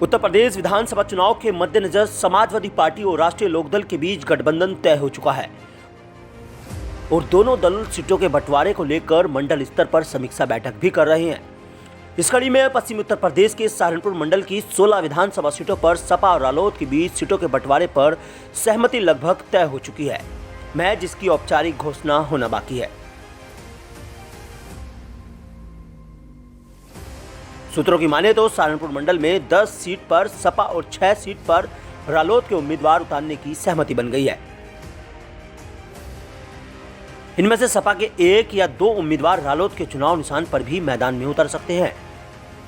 उत्तर प्रदेश विधानसभा चुनाव के मद्देनजर समाजवादी पार्टी और राष्ट्रीय लोकदल के बीच गठबंधन तय हो चुका है और दोनों दल सीटों के बंटवारे को लेकर मंडल स्तर पर समीक्षा बैठक भी कर रहे हैं। इस कड़ी में पश्चिमी उत्तर प्रदेश के सहारनपुर मंडल की 16 विधानसभा सीटों पर सपा और रालोद के बीच सीटों के बंटवारे पर सहमति लगभग तय हो चुकी है, महज जिसकी औपचारिक घोषणा होना बाकी है। सूत्रों की माने तो सहारनपुर मंडल में 10 सीट पर सपा और 6 सीट पर रालोद के उम्मीदवार उतारने की सहमति बन गई है। इनमें से सपा के 1 या 2 उम्मीदवार रालोद के चुनाव निशान पर भी मैदान में उतर सकते हैं।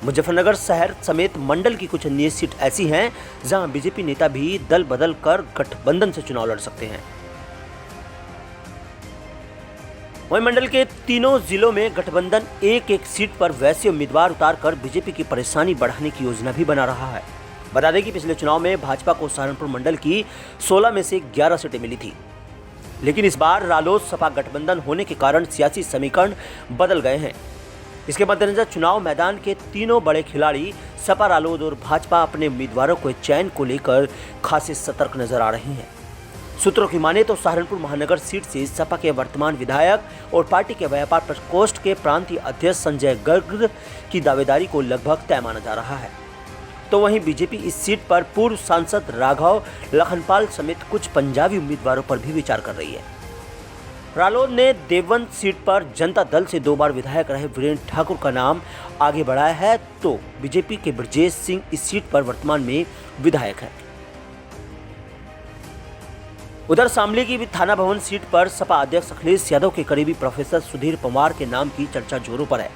मुजफ्फरनगर शहर समेत मंडल की कुछ अन्य सीट ऐसी हैं जहां बीजेपी नेता भी दल बदल कर गठबंधन से चुनाव लड़ सकते हैं। वहीं मंडल के तीनों जिलों में गठबंधन एक एक सीट पर वैसे उम्मीदवार उतारकर बीजेपी की परेशानी बढ़ाने की योजना भी बना रहा है। बता दें कि पिछले चुनाव में भाजपा को सहारनपुर मंडल की 16 में से 11 सीटें मिली थी, लेकिन इस बार रालोद सपा गठबंधन होने के कारण सियासी समीकरण बदल गए हैं। इसके मद्देनजर चुनाव मैदान के तीनों बड़े खिलाड़ी सपा, रालोद और भाजपा अपने उम्मीदवारों के चयन को लेकर खासे सतर्क नजर आ रहे हैं। सूत्रों की माने तो सहारनपुर महानगर सीट से सपा के वर्तमान विधायक और पार्टी के व्यापार प्रकोष्ठ के प्रांतीय अध्यक्ष संजय गर्ग की दावेदारी को लगभग तय माना जा रहा है। तो वहीं बीजेपी इस सीट पर पूर्व सांसद राघव लखनपाल समेत कुछ पंजाबी उम्मीदवारों पर भी विचार कर रही है। रालोद ने देवबंद सीट पर जनता दल से 2 बार विधायक रहे वीरेंद्र ठाकुर का नाम आगे बढ़ाया है, तो बीजेपी के ब्रजेश सिंह इस सीट पर वर्तमान में विधायक है। उधर शामली की थाना भवन सीट पर सपा अध्यक्ष अखिलेश यादव के करीबी प्रोफेसर सुधीर पंवार के नाम की चर्चा जोरों पर है।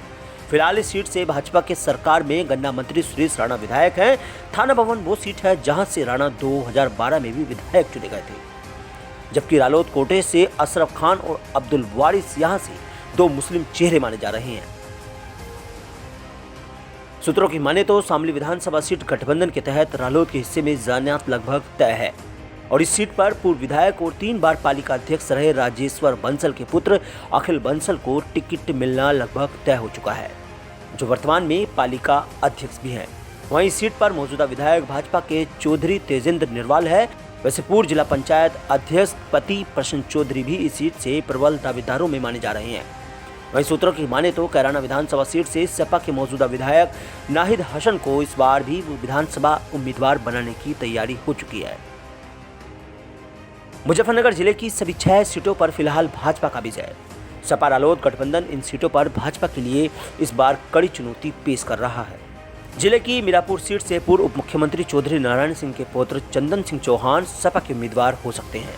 फिलहाल इस सीट से भाजपा के सरकार में गन्ना मंत्री सुरेश राणा विधायक हैं। थाना भवन वो सीट है जहां से राणा 2012 में भी विधायक चुने गए थे, जबकि रालोद कोटे से अशरफ खान और अब्दुल वारिस यहां से 2 मुस्लिम चेहरे माने जा रहे हैं। सूत्रों की माने तो शामली विधानसभा सीट गठबंधन के तहत रालोद के हिस्से में जाना लगभग तय है और इस सीट पर पूर्व विधायक और 3 बार पालिका अध्यक्ष रहे राजेश्वर बंसल के पुत्र अखिल बंसल को टिकट मिलना लगभग तय हो चुका है, जो वर्तमान में पालिका अध्यक्ष भी हैं। वहीं इस सीट पर मौजूदा विधायक भाजपा के चौधरी तेजेंद्र निर्वाल है। वैसे पूर्व जिला पंचायत अध्यक्ष पति प्रश्न चौधरी भी इस सीट से प्रबल दावेदारों में माने जा रहे हैं। वहीं सूत्रों की माने तो कैराना विधानसभा सीट से सपा के मौजूदा विधायक नाहिद हसन को इस बार भी विधानसभा उम्मीदवार बनाने की तैयारी हो चुकी है। मुजफ्फरनगर जिले की सभी 6 सीटों पर फिलहाल भाजपा का विजय। सपा रालोद गठबंधन इन सीटों पर भाजपा के लिए इस बार कड़ी चुनौती पेश कर रहा है। जिले की मीरापुर सीट से पूर्व उप मुख्यमंत्री चौधरी नारायण सिंह के पुत्र चंदन सिंह चौहान सपा के उम्मीदवार हो सकते हैं।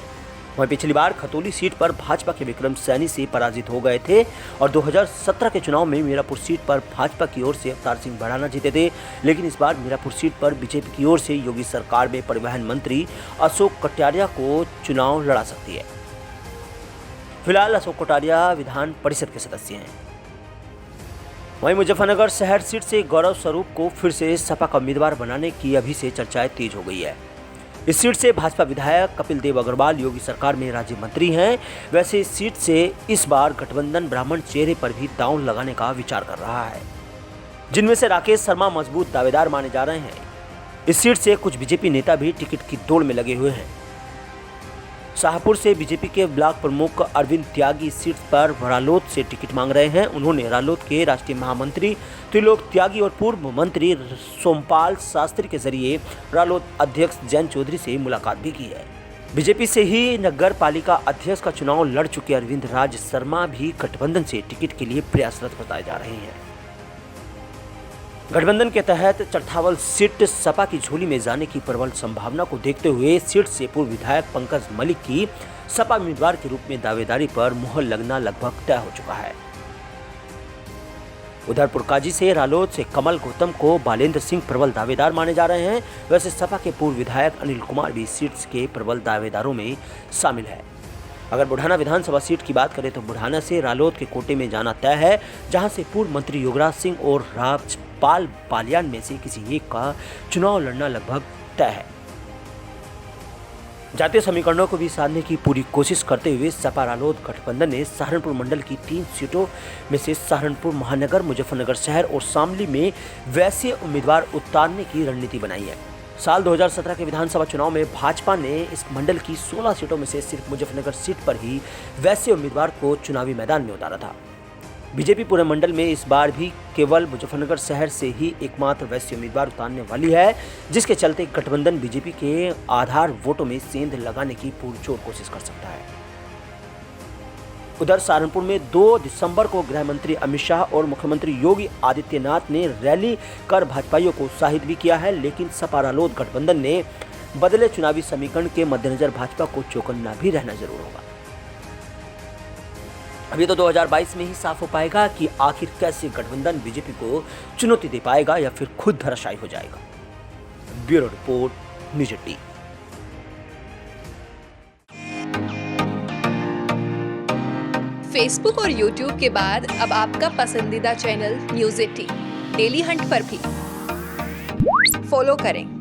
वहीं पिछली बार खतौली सीट पर भाजपा के विक्रम सैनी से पराजित हो गए थे और 2017 के चुनाव में मीरापुर सीट पर भाजपा की ओर से अवतार सिंह भड़ाना जीते थे, लेकिन इस बार मीरापुर सीट पर बीजेपी की ओर से योगी सरकार में परिवहन मंत्री अशोक कटारिया को चुनाव लड़ा सकती है। फिलहाल अशोक कटारिया विधान परिषद के सदस्य हैं। वहीं मुजफ्फरनगर शहर सीट से गौरव स्वरूप को फिर से सपा का उम्मीदवार बनाने की अभी से चर्चाएं तेज हो गई है। इस सीट से भाजपा विधायक कपिल देव अग्रवाल योगी सरकार में राज्य मंत्री हैं। वैसे इस सीट से इस बार गठबंधन ब्राह्मण चेहरे पर भी दांव लगाने का विचार कर रहा है, जिनमें से राकेश शर्मा मजबूत दावेदार माने जा रहे हैं। इस सीट से कुछ बीजेपी नेता भी टिकट की दौड़ में लगे हुए हैं। शाहपुर से बीजेपी के ब्लॉक प्रमुख अरविंद त्यागी इस सीट पर रालोद से टिकट मांग रहे हैं। उन्होंने रालोद के राष्ट्रीय महामंत्री त्रिलोक त्यागी और पूर्व मंत्री सोमपाल शास्त्री के जरिए रालोद अध्यक्ष जैन चौधरी से मुलाकात भी की है। बीजेपी से ही नगर पालिका अध्यक्ष का चुनाव लड़ चुके अरविंद राज शर्मा भी गठबंधन से टिकट के लिए प्रयासरत बताए जा रहे हैं। गठबंधन के तहत चरथावल सीट सपा की झोली में जाने की प्रबल संभावना को देखते हुए सीट से पूर्व विधायक पंकज मलिक की सपा उम्मीदवार के रूप में दावेदारी पर मुहर लगना लगभग तय हो चुका है। उधर पुरकाजी से रालोद से कमल गौतम को बालेंद्र सिंह प्रबल दावेदार माने जा रहे हैं। वैसे सपा के पूर्व विधायक अनिल कुमार भी सीट के प्रबल दावेदारों में शामिल है। अगर बुढ़ाना विधानसभा सीट की बात करें तो बुढ़ाना से रालोद के कोटे में जाना तय है, जहां से पूर्व मंत्री योगराज सिंह और राजपाल बालियान में से किसी एक का चुनाव लड़ना लगभग तय है। जातीय समीकरणों को भी साधने की पूरी कोशिश करते हुए सपा रालोद गठबंधन ने सहारनपुर मंडल की 3 सीटों में से सहारनपुर महानगर, मुजफ्फरनगर शहर और शामली में वैसे उम्मीदवार उतारने की रणनीति बनाई है। साल 2017 के विधानसभा चुनाव में भाजपा ने इस मंडल की 16 सीटों में से सिर्फ मुजफ्फरनगर सीट पर ही वैसे उम्मीदवार को चुनावी मैदान में उतारा था। बीजेपी पूरे मंडल में इस बार भी केवल मुजफ्फरनगर शहर से ही एकमात्र वैसे उम्मीदवार उतारने वाली है, जिसके चलते गठबंधन बीजेपी के आधार वोटों में सेंध लगाने की पुरजोर कोशिश कर सकता है। उधर सहारनपुर में 2 दिसंबर को गृह मंत्री अमित शाह और मुख्यमंत्री योगी आदित्यनाथ ने रैली कर भाजपाइयों को उत्साहित भी किया है, लेकिन सपा रालोद गठबंधन ने बदले चुनावी समीकरण के मद्देनजर भाजपा को चौकन्ना भी रहना जरूर होगा। अभी तो 2022 में ही साफ हो पाएगा कि आखिर कैसे गठबंधन बीजेपी को चुनौती दे पाएगा या फिर खुद धराशायी हो जाएगा। Bureau report, news 18। फेसबुक और यूट्यूब के बाद अब आपका पसंदीदा चैनल न्यूज़ 18 डेली हंट पर भी फॉलो करें।